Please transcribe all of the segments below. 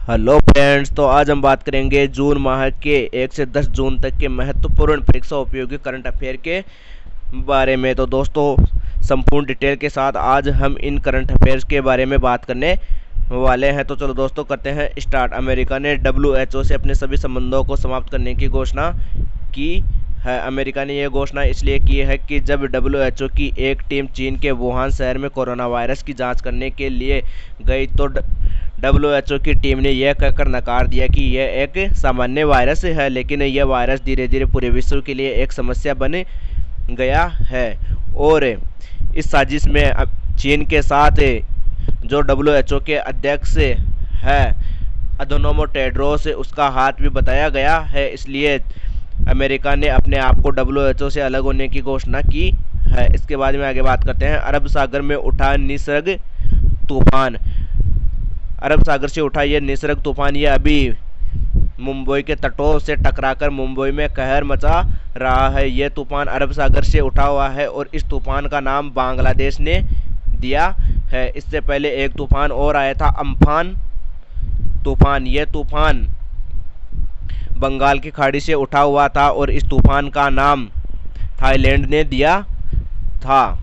Hello friends, तो आज हम बात करेंगे जून माह के 1 से 10 जून तक के महत्वपूर्ण परीक्षा उपयोगी करंट अफेयर के बारे में। तो दोस्तों, संपूर्ण डिटेल के साथ आज हम इन करंट अफेयर्स के बारे में बात करने वाले हैं। तो चलो दोस्तों, करते हैं स्टार्ट। अमेरिका ने WHO से अपने सभी संबंधों को समाप्त करने की घोषणा की है। अमेरिका ने यह घोषणा इसलिए की है कि जब WHO की एक टीम चीन के वुहान शहर में कोरोना वायरस की जांच करने के लिए गई तो WHO की टीम ने यह कहकर नकार दिया कि यह एक सामान्य वायरस है, लेकिन यह वायरस धीरे धीरे पूरे विश्व के लिए एक समस्या बन गया है। और इस साजिश में चीन के साथ जो WHO के अध्यक्ष है अधनोम टेड्रोस, उसका हाथ भी बताया गया है। इसलिए अमेरिका ने अपने आप को WHO से अलग होने की घोषणा की है। इसके बाद में आगे बात करते हैं। अरब सागर में उठा निसर्ग तूफान। अरब सागर से उठा यह निसर्ग तूफान ये अभी मुंबई के तटों से टकराकर मुंबई में कहर मचा रहा है। यह तूफान अरब सागर से उठा हुआ है और इस तूफान का नाम बांग्लादेश ने दिया है। इससे पहले एक तूफान और आया था, अम्फान तूफान। यह तूफान बंगाल की खाड़ी से उठा हुआ था और इस तूफान का नाम थाईलैंड ने दिया था।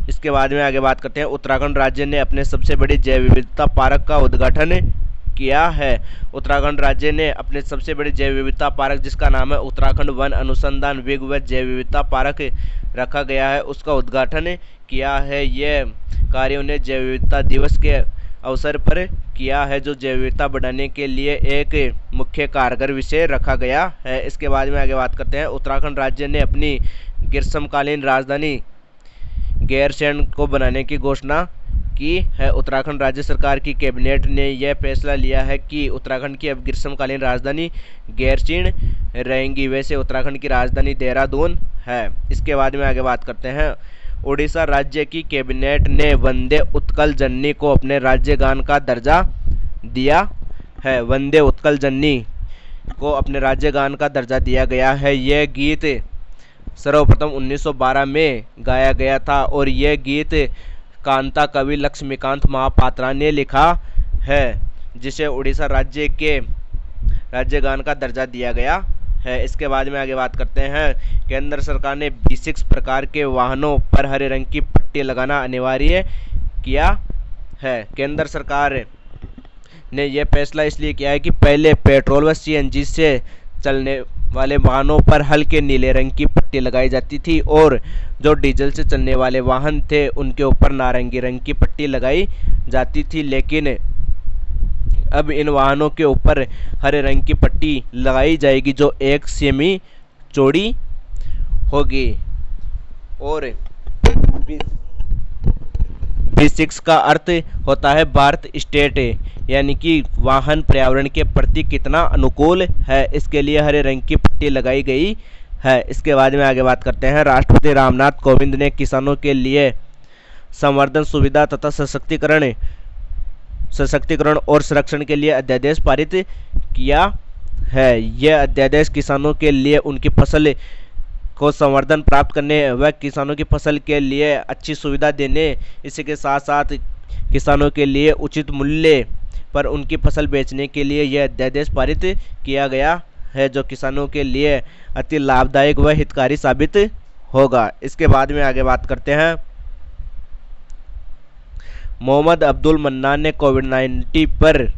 इसके बाद में आगे बात करते हैं। उत्तराखंड राज्य ने अपने सबसे बड़े जैव विविधता पार्क का उद्घाटन किया है। उत्तराखंड राज्य ने अपने सबसे बड़े जैव विविधता पार्क, जिसका नाम है उत्तराखंड वन अनुसंधान विगव जैव विविधता पार्क रखा गया है, उसका उद्घाटन किया है। यह कार्य उन्हें जैव विविधता दिवस के अवसर पर किया है, जो जैव विविधता बढ़ाने के लिए एक मुख्य कारगर विषय रखा गया है। इसके बाद में आगे बात करते हैं। उत्तराखंड राज्य ने अपनी ग्रीष्मकालीन राजधानी गैरसैंण को बनाने की घोषणा की है। उत्तराखंड राज्य सरकार की कैबिनेट ने यह फैसला लिया है कि उत्तराखंड की अब ग्रीष्मकालीन राजधानी गैरसैंण रहेंगी। वैसे उत्तराखंड की राजधानी देहरादून है। इसके बाद में आगे बात करते हैं। उड़ीसा राज्य की कैबिनेट ने वंदे उत्कल जननी को अपने राज्य गान का दर्जा दिया है। वंदे उत्कल जननी को अपने राज्य गान का दर्जा दिया गया है। यह गीत सर्वप्रथम 1912 में गाया गया था और यह गीत कांता कवि लक्ष्मीकांत महापात्रा ने लिखा है, जिसे उड़ीसा राज्य के राज्य गान का दर्जा दिया गया है। इसके बाद में आगे बात करते हैं। केंद्र सरकार ने B6 प्रकार के वाहनों पर हरे रंग की पट्टी लगाना अनिवार्य किया है। केंद्र सरकार ने यह फैसला इसलिए किया है कि पहले पेट्रोल व CNG से चलने वाले वाहनों पर हल्के नीले रंग की पट्टी लगाई जाती थी और जो डीजल से चलने वाले वाहन थे उनके ऊपर नारंगी रंग की पट्टी लगाई जाती थी। लेकिन अब इन वाहनों के ऊपर हरे रंग की पट्टी लगाई जाएगी, जो 1 सेमी चौड़ी होगी। और B6 का अर्थ होता है भारत स्टेट, यानी कि वाहन पर्यावरण के प्रति कितना अनुकूल है, इसके लिए हरे रंग की पट्टी लगाई गई है। इसके बाद में आगे बात करते हैं। राष्ट्रपति रामनाथ कोविंद ने किसानों के लिए संवर्धन सुविधा तथा सशक्तिकरण और संरक्षण के लिए अध्यादेश पारित किया है। यह अध्यादेश किसानों के लिए उनकी फसल को संवर्धन प्राप्त करने व किसानों की फसल के लिए अच्छी सुविधा देने, इसी के साथ साथ किसानों के लिए उचित मूल्य पर उनकी फसल बेचने के लिए यह अध्यादेश पारित किया गया है, जो किसानों के लिए अति लाभदायक व हितकारी साबित होगा। इसके बाद में आगे बात करते हैं। मोहम्मद अब्दुल मन्नान ने कोविड-19 पर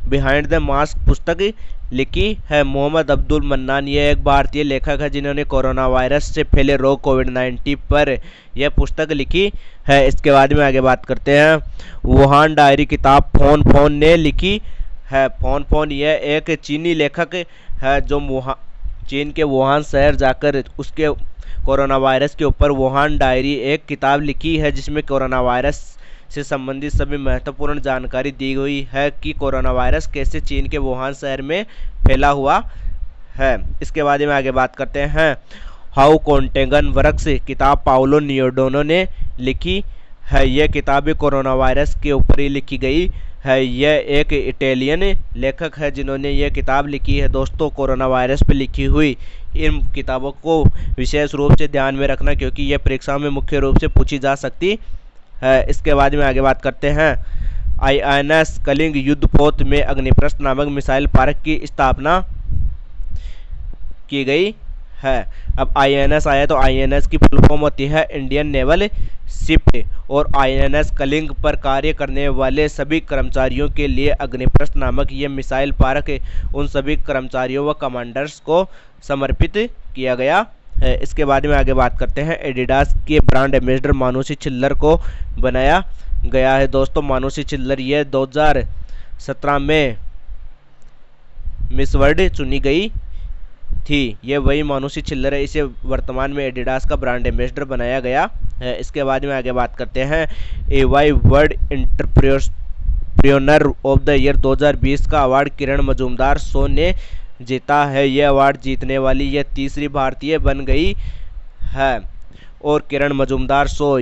बिहाइंड द मास्क पुस्तक लिखी है। मोहम्मद अब्दुल मन्नान ये एक भारतीय लेखक है जिन्होंने कोरोना वायरस से फैले रोग कोविड-19 पर यह पुस्तक लिखी है। इसके बाद में आगे बात करते हैं। वुहान डायरी किताब फोन ने लिखी है। फोन यह एक चीनी लेखक है जो चीन के वुहान शहर जाकर उसके कोरोना वायरस के ऊपर वुहान डायरी एक किताब लिखी है, जिसमें कोरोना वायरस से संबंधित सभी महत्वपूर्ण जानकारी दी गई है कि कोरोना वायरस कैसे चीन के वुहान शहर में फैला हुआ है। इसके बाद में आगे बात करते हैं। हाउ कॉन्टेगन वर्क्स किताब पाउलो नियोडोनो ने लिखी है। यह किताब भी कोरोना वायरस के ऊपर ही लिखी गई है। यह एक इटालियन लेखक है जिन्होंने यह किताब लिखी है। दोस्तों, कोरोना वायरस पर लिखी हुई इन किताबों को विशेष रूप से ध्यान में रखना, क्योंकि यह परीक्षा में मुख्य रूप से पूछी जा सकती है। इसके बाद में आगे बात करते हैं। INS कलिंग युद्धपोत में अग्निप्रस्थ नामक मिसाइल पार्क की स्थापना की गई है। अब INS आया तो INS की फुल फॉर्म होती है इंडियन नेवल शिप, और INS कलिंग पर कार्य करने वाले सभी कर्मचारियों के लिए अग्निप्रस्थ नामक ये मिसाइल पार्क उन सभी कर्मचारियों व कमांडर्स को समर्पित किया गया है। इसके बाद में आगे बात करते हैं एडिडास के ब्रांड एम्बेसडर मानुषी छिल्लर को बनाया गया है। दोस्तों मानुषी छिल्लर ये 2017 में मिस वर्ल्ड चुनी गई थी। ये वही मानुषी छिल्लर है, इसे वर्तमान में एडिडास का ब्रांड एम्बेसडर बनाया गया है। इसके बाद में आगे बात करते हैं AY world entrepreneur of the year 2020 का अवार्ड किरण मजूमदार शो ने जीता है। यह अवार्ड जीतने वाली यह तीसरी भारतीय बन गई है। और किरण मजूमदार शो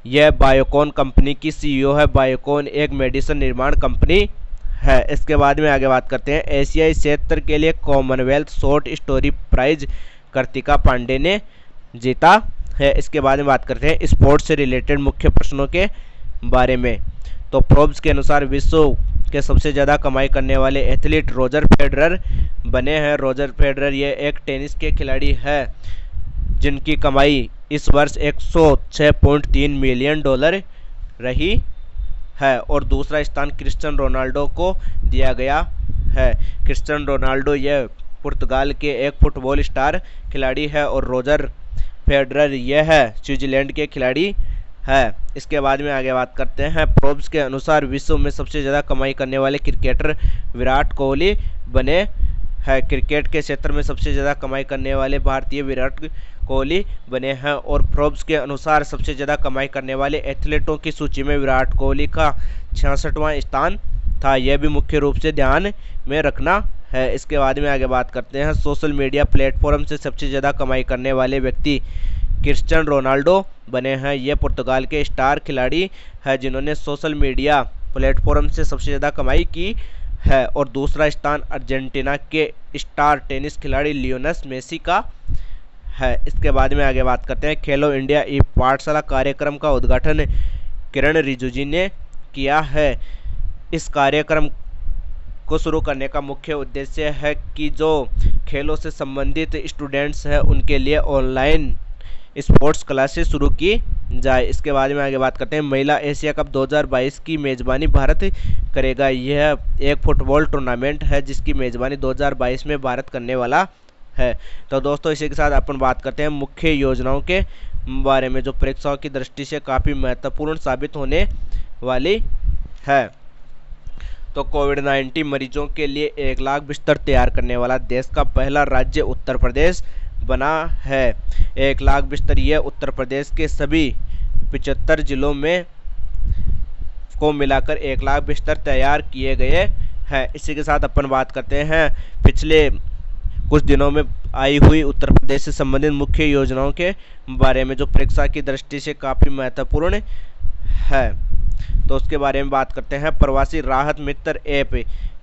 यह बायोकॉन कंपनी की CEO है। बायोकॉन एक मेडिसिन निर्माण कंपनी है। इसके बाद में आगे बात करते हैं एशियाई क्षेत्र के लिए Commonwealth short story prize Kritika Pandey ने जीता है। इसके बाद में बात करते हैं स्पोर्ट्स से रिलेटेड मुख्य प्रश्नों के बारे में। तो फोर्ब्स के अनुसार विश्व के सबसे ज़्यादा कमाई करने वाले एथलीट रॉजर फेडरर बने हैं। रॉजर फेडरर ये एक टेनिस के खिलाड़ी है जिनकी कमाई इस वर्ष 106.3 मिलियन डॉलर रही है। और दूसरा स्थान क्रिस्टियानो रोनाल्डो को दिया गया है। क्रिस्टियानो रोनाल्डो यह पुर्तगाल के एक फुटबॉल स्टार खिलाड़ी है और रॉजर फेडरर यह है स्विट्जरलैंड के खिलाड़ी है। इसके बाद में आगे बात करते हैं फोर्ब्स के अनुसार विश्व में सबसे ज़्यादा कमाई करने वाले क्रिकेटर विराट कोहली बने हैं। क्रिकेट के क्षेत्र में सबसे ज़्यादा कमाई करने वाले भारतीय विराट कोहली बने हैं। और फोर्ब्स के अनुसार सबसे ज़्यादा कमाई करने वाले एथलीटों की सूची में विराट कोहली का 66वां स्थान था। यह भी मुख्य रूप से ध्यान में रखना है। इसके बाद में आगे बात करते हैं सोशल मीडिया प्लेटफॉर्म से सबसे ज़्यादा कमाई करने वाले व्यक्ति क्रिस्टियानो रोनाल्डो बने हैं। ये पुर्तगाल के स्टार खिलाड़ी है जिन्होंने सोशल मीडिया प्लेटफॉर्म से सबसे ज़्यादा कमाई की है। और दूसरा स्थान अर्जेंटीना के स्टार टेनिस खिलाड़ी लियोनेल मेसी का है। इसके बाद में आगे बात करते हैं खेलो इंडिया ई पाठशाला कार्यक्रम का उद्घाटन किरण रिजिजू ने किया है। इस कार्यक्रम को शुरू करने का मुख्य उद्देश्य है कि जो खेलों से संबंधित स्टूडेंट्स हैं उनके लिए ऑनलाइन स्पोर्ट्स क्लासेस शुरू की जाए। इसके बाद में आगे बात करते हैं महिला एशिया कप 2022 की मेज़बानी भारत करेगा। यह एक फुटबॉल टूर्नामेंट है जिसकी मेज़बानी 2022 में भारत करने वाला है। तो दोस्तों इसी के साथ अपन बात करते हैं मुख्य योजनाओं के बारे में जो परीक्षाओं की दृष्टि से काफ़ी महत्वपूर्ण साबित होने वाली है। तो कोविड-19 मरीजों के लिए 1 लाख बिस्तर तैयार करने वाला देश का पहला राज्य उत्तर प्रदेश बना है। 1 लाख बिस्तर यह उत्तर प्रदेश के सभी 75 जिलों में को मिलाकर 1 लाख बिस्तर तैयार किए गए हैं। इसी के साथ अपन बात करते हैं पिछले कुछ दिनों में आई हुई उत्तर प्रदेश से संबंधित मुख्य योजनाओं के बारे में जो परीक्षा की दृष्टि से काफ़ी महत्वपूर्ण है। तो उसके बारे में बात करते हैं प्रवासी राहत मित्र ऐप।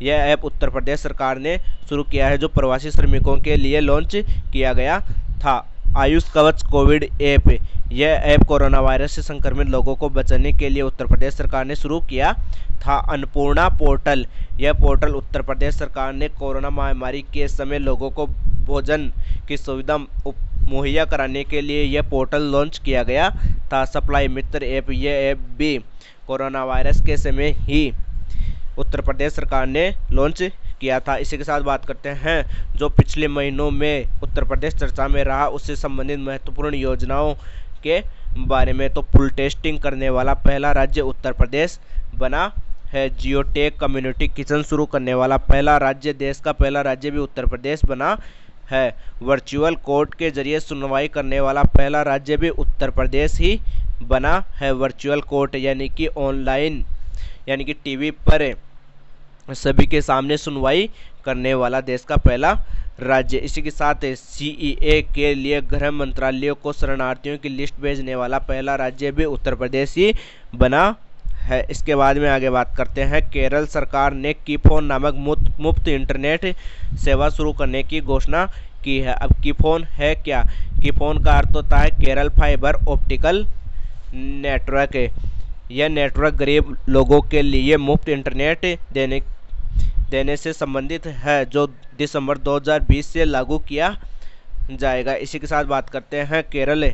यह ऐप उत्तर प्रदेश सरकार ने शुरू किया है जो प्रवासी श्रमिकों के लिए लॉन्च किया गया था। आयुष कवच कोविड ऐप। यह ऐप कोरोना वायरस से संक्रमित लोगों को बचाने के लिए उत्तर प्रदेश सरकार ने शुरू किया था। अन्नपूर्णा पोर्टल। यह पोर्टल उत्तर प्रदेश सरकार ने कोरोना महामारी के समय लोगों को भोजन की सुविधा मुहैया कराने के लिए यह पोर्टल लॉन्च किया गया था। सप्लाई मित्र ऐप। यह ऐप भी कोरोना वायरस के समय ही उत्तर प्रदेश सरकार ने लॉन्च किया था। इसी के साथ बात करते हैं जो पिछले महीनों में उत्तर प्रदेश चर्चा में रहा उससे संबंधित महत्वपूर्ण योजनाओं के बारे में। तो पुल टेस्टिंग करने वाला पहला राज्य उत्तर प्रदेश बना है। जियोटेक कम्युनिटी किचन शुरू करने वाला पहला राज्य, देश का पहला राज्य भी उत्तर प्रदेश बना है। वर्चुअल कोर्ट के जरिए सुनवाई करने वाला पहला राज्य भी उत्तर प्रदेश ही बना है। वर्चुअल कोर्ट यानी कि ऑनलाइन यानी कि टीवी पर सभी के सामने सुनवाई करने वाला देश का पहला राज्य। इसी के साथ CEA के लिए गृह मंत्रालय को शरणार्थियों की लिस्ट भेजने वाला पहला राज्य भी उत्तर प्रदेश ही बना है। इसके बाद में आगे बात करते हैं केरल सरकार ने कीफोन नामक मुफ्त इंटरनेट सेवा शुरू करने की घोषणा की है। अब कीफोन है क्या? कीफोन का अर्थ होता है केरल फाइबर ऑप्टिकल नेटवर्क। यह नेटवर्क गरीब लोगों के लिए मुफ्त इंटरनेट देने से संबंधित है, जो दिसंबर 2020 से लागू किया जाएगा। इसी के साथ बात करते हैं केरल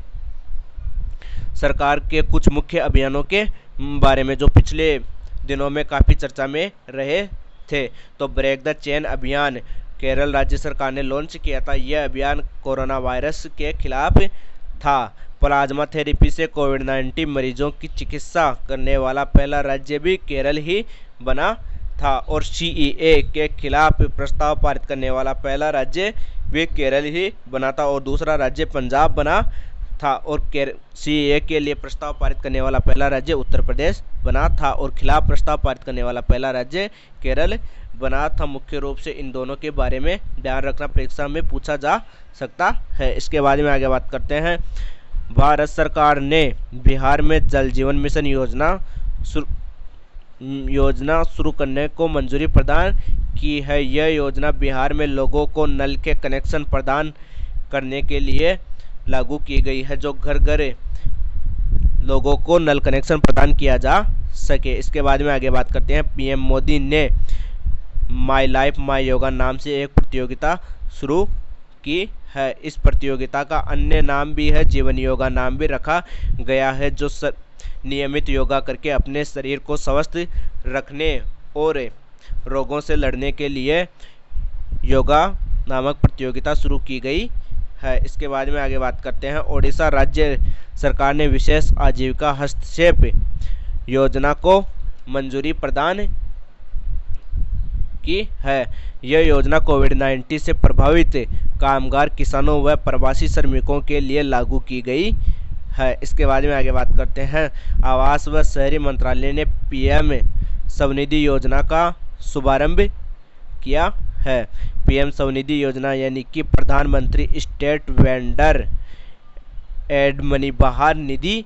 सरकार के कुछ मुख्य अभियानों के बारे में, जो पिछले दिनों में काफ़ी चर्चा में रहे थे। तो ब्रेक द चेन अभियान केरल राज्य सरकार ने लॉन्च किया था। यह अभियान कोरोना वायरस के खिलाफ था। प्लाज्मा थेरेपी से कोविड-19 मरीजों की चिकित्सा करने वाला पहला राज्य भी केरल ही बना था और सीईए के खिलाफ प्रस्ताव पारित करने वाला पहला राज्य भी केरल ही बना था और दूसरा राज्य पंजाब बना था और सीएए के लिए प्रस्ताव पारित करने वाला पहला राज्य उत्तर प्रदेश बना था और खिलाफ प्रस्ताव पारित करने वाला पहला राज्य केरल बना था। मुख्य रूप से इन दोनों के बारे में ध्यान रखना परीक्षा में पूछा जा सकता है। इसके बाद में आगे बात करते हैं। भारत सरकार ने बिहार में जल जीवन मिशन योजना शुरू करने को मंजूरी प्रदान की है। यह योजना बिहार में लोगों को नल के कनेक्शन प्रदान करने के लिए लागू की गई है, जो घर घर लोगों को नल कनेक्शन प्रदान किया जा सके। इसके बाद में आगे बात करते हैं। पीएम मोदी ने माई लाइफ माई योगा नाम से एक प्रतियोगिता शुरू की है। इस प्रतियोगिता का अन्य नाम भी है, जीवन योगा नाम भी रखा गया है, जो नियमित योगा करके अपने शरीर को स्वस्थ रखने और रोगों से लड़ने के लिए योगा नामक प्रतियोगिता शुरू की गई है। इसके बाद में आगे बात करते हैं। ओडिशा राज्य सरकार ने विशेष आजीविका हस्तक्षेप योजना को मंजूरी प्रदान की है। यह योजना कोविड-19 से प्रभावित कामगार, किसानों व प्रवासी श्रमिकों के लिए लागू की गई है। इसके बाद में आगे बात करते हैं। आवास व शहरी मंत्रालय ने पीएम स्वनिधि योजना का शुभारंभ किया है। पीएम स्वनिधि योजना यानी कि प्रधानमंत्री स्टेट वेंडर एड मनी बाहर निधि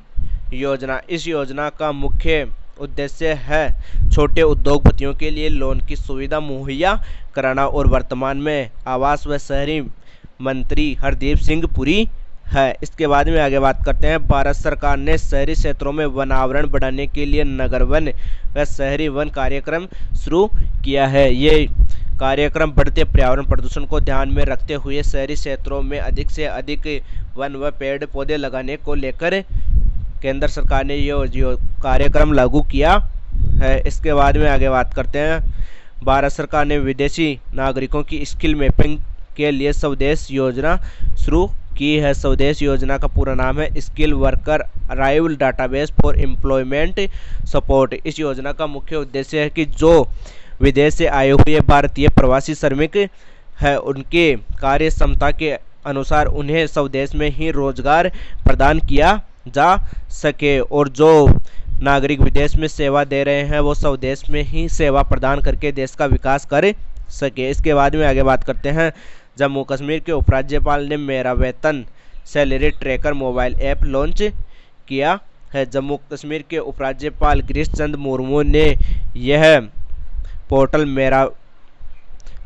योजना। इस योजना का मुख्य उद्देश्य है छोटे उद्योगपतियों के लिए लोन की सुविधा मुहैया कराना और वर्तमान में आवास व शहरी मंत्री हरदीप सिंह पुरी है। इसके बाद में आगे बात करते हैं। भारत सरकार ने शहरी क्षेत्रों में वन आवरण बढ़ाने के लिए नगर वन व शहरी वन कार्यक्रम शुरू किया है। ये कार्यक्रम बढ़ते पर्यावरण प्रदूषण को ध्यान में रखते हुए शहरी क्षेत्रों में अधिक से अधिक वन व पेड़ पौधे लगाने को लेकर केंद्र सरकार ने ये कार्यक्रम लागू किया है। इसके बाद में आगे बात करते हैं। भारत सरकार ने विदेशी नागरिकों की स्किल मैपिंग के लिए स्वदेश योजना शुरू की है। स्वदेश योजना का पूरा नाम है skill worker arrival database for employment support. इस योजना का मुख्य उद्देश्य है कि जो विदेश से आए हुए भारतीय प्रवासी श्रमिक है, उनके कार्य क्षमता के अनुसार उन्हें स्वदेश में ही रोजगार प्रदान किया जा सके और जो नागरिक विदेश में सेवा दे रहे हैं वो स्वदेश में ही सेवा प्रदान करके देश का विकास कर सके। इसके बाद में आगे बात करते हैं। जम्मू कश्मीर के उपराज्यपाल ने मेरा वेतन salary tracker mobile app launch किया है। जम्मू कश्मीर के उपराज्यपाल गिरीश चंद्र मुर्मू ने यह पोर्टल मेरा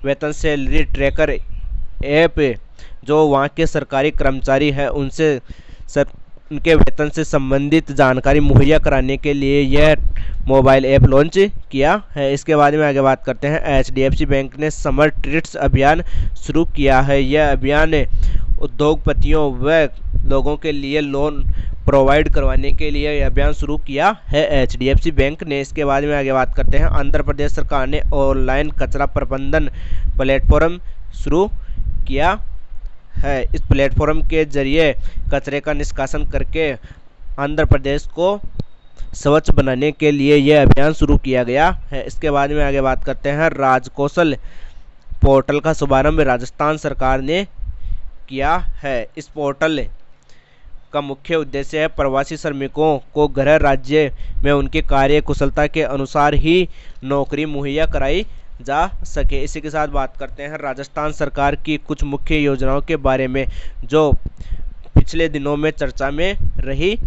वेतन सैलरी ट्रैकर ऐप जो वहाँ के सरकारी कर्मचारी हैं उनके वेतन से संबंधित जानकारी मुहैया कराने के लिए यह मोबाइल ऐप लॉन्च किया है। इसके बाद में आगे बात करते हैं। एचडीएफसी बैंक ने समर ट्रीट्स अभियान शुरू किया है। यह अभियान उद्योगपतियों व लोगों के लिए लोन प्रोवाइड करवाने के लिए यह अभियान शुरू किया है एचडीएफसी बैंक ने। इसके बाद में आगे बात करते हैं। आंध्र प्रदेश सरकार ने ऑनलाइन कचरा प्रबंधन प्लेटफॉर्म शुरू किया है। इस प्लेटफॉर्म के जरिए कचरे का निष्कासन करके आंध्र प्रदेश को स्वच्छ बनाने के लिए यह अभियान शुरू किया गया है। इसके बाद में आगे बात करते हैं। राजकौशल पोर्टल का शुभारंभ राजस्थान सरकार ने किया है। इस पोर्टल का मुख्य उद्देश्य है प्रवासी श्रमिकों को गृह राज्य में उनके कार्य कुशलता के अनुसार ही नौकरी मुहैया कराई जा सके। इसी के साथ बात करते हैं राजस्थान सरकार की कुछ मुख्य योजनाओं के बारे में जो पिछले दिनों में चर्चा में रही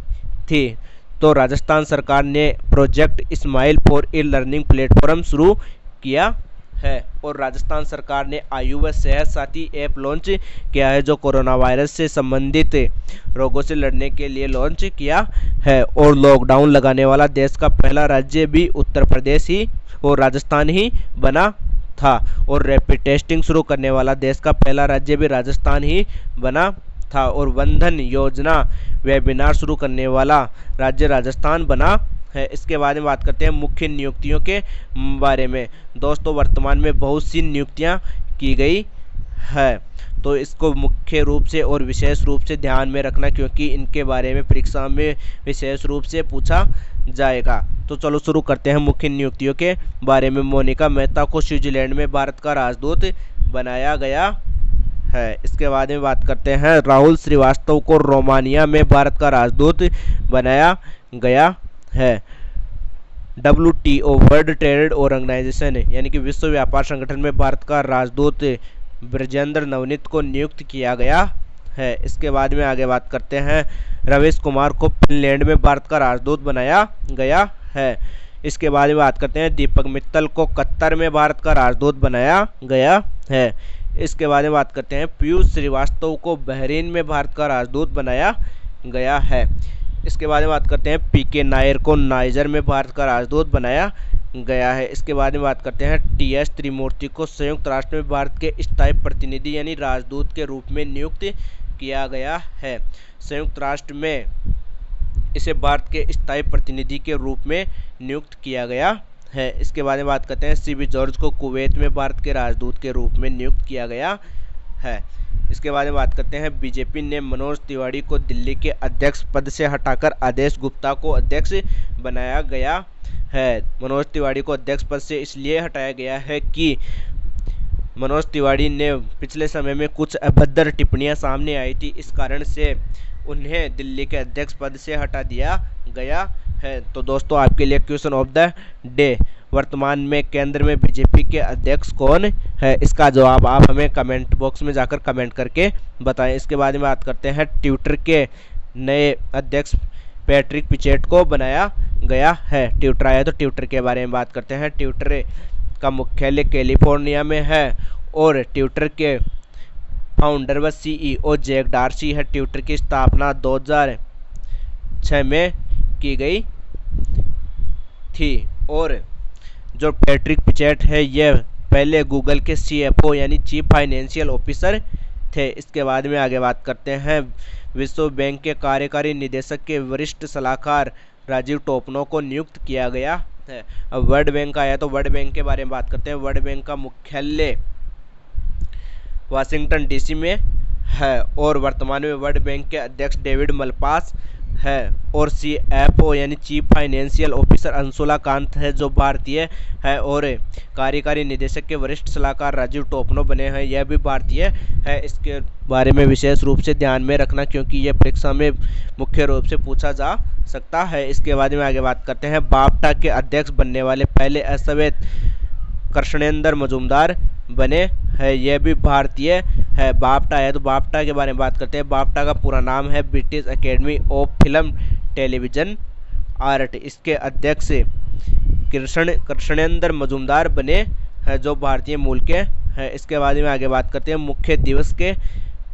थी। तो राजस्थान सरकार ने project smile for e learning platform शुरू किया है। और राजस्थान सरकार ने आयु व सेहत साथी ऐप लॉन्च किया है, जो कोरोना वायरस से संबंधित रोगों से लड़ने के लिए लॉन्च किया है। और लॉकडाउन लगाने वाला देश का पहला राज्य भी उत्तर प्रदेश ही और राजस्थान ही बना था। और रैपिड टेस्टिंग शुरू करने वाला देश का पहला राज्य भी राजस्थान ही बना था। और वंदन योजना वेबिनार शुरू करने वाला राज्य राजस्थान बना है। इसके बारे में बात करते हैं मुख्य नियुक्तियों के बारे में। दोस्तों, वर्तमान में बहुत सी नियुक्तियां की गई है, तो इसको मुख्य रूप से और विशेष रूप से ध्यान में रखना, क्योंकि इनके बारे में परीक्षा में विशेष रूप से पूछा जाएगा। तो चलो शुरू करते हैं मुख्य नियुक्तियों के बारे में। मोनिका मेहता को स्विट्जरलैंड में भारत का राजदूत बनाया गया है। इसके बारे में बात करते हैं राहुल श्रीवास्तव को रोमानिया में भारत का राजदूत बनाया गया है। WTO वर्ल्ड ट्रेड ऑर्गेनाइजेशन यानी कि विश्व व्यापार संगठन में भारत का राजदूत ब्रजेंद्र नवनीत को नियुक्त किया गया है। इसके बाद में आगे बात करते हैं रवीश कुमार को फिनलैंड में भारत का राजदूत बनाया गया है। इसके बाद में बात करते हैं दीपक मित्तल को कतर में भारत का राजदूत बनाया गया है। इसके बाद में बात करते हैं पीयूष श्रीवास्तव को बहरीन में भारत का राजदूत बनाया गया है। इसके बाद में बात करते हैं PK नायर को नाइजर में भारत का राजदूत बनाया गया है। इसके बाद में बात करते हैं TS त्रिमूर्ति को संयुक्त राष्ट्र में भारत के स्थायी प्रतिनिधि यानी राजदूत के रूप में नियुक्त किया गया है। संयुक्त राष्ट्र में इसे भारत के स्थायी प्रतिनिधि के रूप में नियुक्त किया गया है। इसके बारे में बात करते हैं CB जॉर्ज को कुवैत में भारत के राजदूत के रूप में नियुक्त किया गया है। इसके बारे में बात करते हैं बीजेपी ने मनोज तिवारी को दिल्ली के अध्यक्ष पद से हटाकर आदेश गुप्ता को अध्यक्ष बनाया गया है। मनोज तिवारी को अध्यक्ष पद से इसलिए हटाया गया है कि मनोज तिवारी ने पिछले समय में कुछ अभद्र टिप्पणियां सामने आई थी, इस कारण से उन्हें दिल्ली के अध्यक्ष पद से हटा दिया गया है। तो दोस्तों, आपके लिए क्वेश्चन ऑफ द डे, वर्तमान में केंद्र में बीजेपी के अध्यक्ष कौन है? इसका जवाब आप हमें कमेंट बॉक्स में जाकर कमेंट करके बताएं। इसके बाद में बात करते हैं ट्विटर के नए अध्यक्ष पैट्रिक पिचेट को बनाया गया है। ट्विटर आया तो ट्विटर के बारे में बात करते हैं। ट्विटर का मुख्यालय कैलिफोर्निया में है और ट्विटर के फाउंडर व CEO जैक डार्सी है। ट्विटर की स्थापना 2006 में की गई थी और जो पैट्रिक पिचेट है यह पहले गूगल के CFO यानी चीफ फाइनेंशियल ऑफिसर थे। इसके बाद में आगे बात करते हैं विश्व बैंक के कार्यकारी निदेशक के वरिष्ठ सलाहकार राजीव टोपनो को नियुक्त किया गया है। अब वर्ल्ड बैंक आया तो वर्ल्ड बैंक के बारे में बात करते हैं। वर्ल्ड बैंक का मुख्यालय वाशिंगटन DC में है और वर्तमान में वर्ल्ड बैंक के अध्यक्ष डेविड मलपास है और CFO यानी chief financial officer Anshula Kant है जो भारतीय है और कार्यकारी निदेशक के वरिष्ठ सलाहकार राजीव टोपनो बने हैं, यह भी भारतीय है। इसके बारे में विशेष रूप से ध्यान में रखना क्योंकि यह परीक्षा में मुख्य रूप से पूछा जा सकता है। इसके बाद में आगे बात करते हैं बाफ्टा के अध्यक्ष बनने वाले पहले अश्वेत कृष्णेंद्र मजूमदार बने हैं, यह भी भारतीय है। बाफ्टा है तो बाफ्टा के बारे में बात करते हैं। बाफ्टा का पूरा नाम है British academy of film television art. इसके अध्यक्ष कृष्णेंद्र मजूमदार बने हैं जो भारतीय मूल के हैं। इसके बाद में आगे बात करते हैं मुख्य दिवस के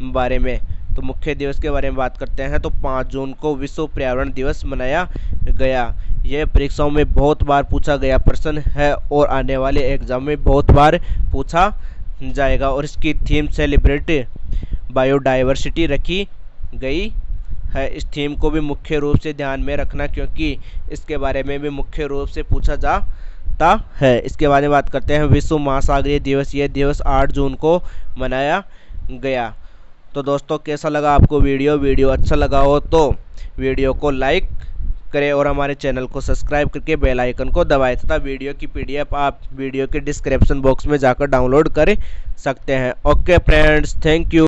बारे में। तो मुख्य दिवस के बारे में बात करते हैं तो 5 जून को विश्व पर्यावरण दिवस मनाया गया। यह परीक्षाओं में बहुत बार पूछा गया प्रश्न है और आने वाले एग्जाम में बहुत बार पूछा जाएगा और इसकी थीम सेलिब्रेट बायोडाइवर्सिटी रखी गई है। इस थीम को भी मुख्य रूप से ध्यान में रखना क्योंकि इसके बारे में भी मुख्य रूप से पूछा जाता है। इसके बारे में बात करते हैं विश्व महासागरीय दिवस। यह दिवस 8 जून को मनाया गया। तो दोस्तों, कैसा लगा आपको वीडियो अच्छा लगा हो तो वीडियो को लाइक करें और हमारे चैनल को सब्सक्राइब करके बेल आइकन को दबाएं तथा वीडियो की PDF आप वीडियो के डिस्क्रिप्शन बॉक्स में जाकर डाउनलोड कर सकते हैं। Okay friends, thank you.